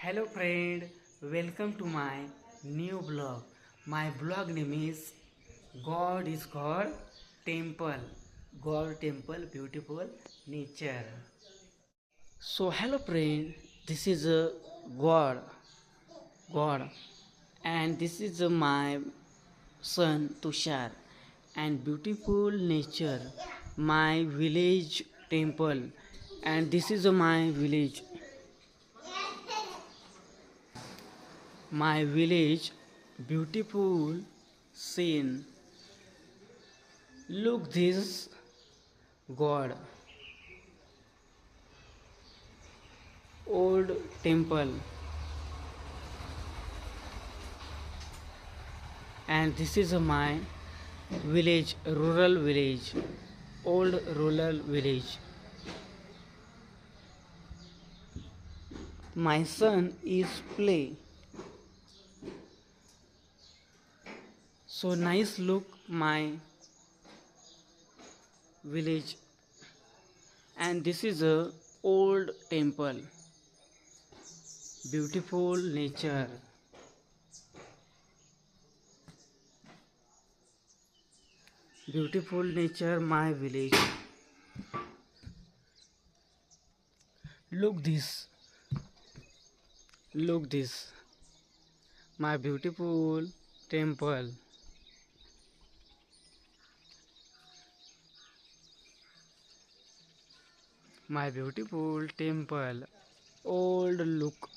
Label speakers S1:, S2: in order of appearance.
S1: Hello friend, welcome to my new blog. My blog name is God is God Temple. God Temple Beautiful Nature. So hello friend, this is God, God, and this is my son Tushar, and beautiful nature, my village temple, and this is my village. My village, beautiful scene. Look this God, old temple, and this is my village, rural village, old rural village. My son is play. So nice look my village, and this is a old temple, beautiful nature. Beautiful nature, my village. Look this, look this, my beautiful temple, my beautiful temple. Old look,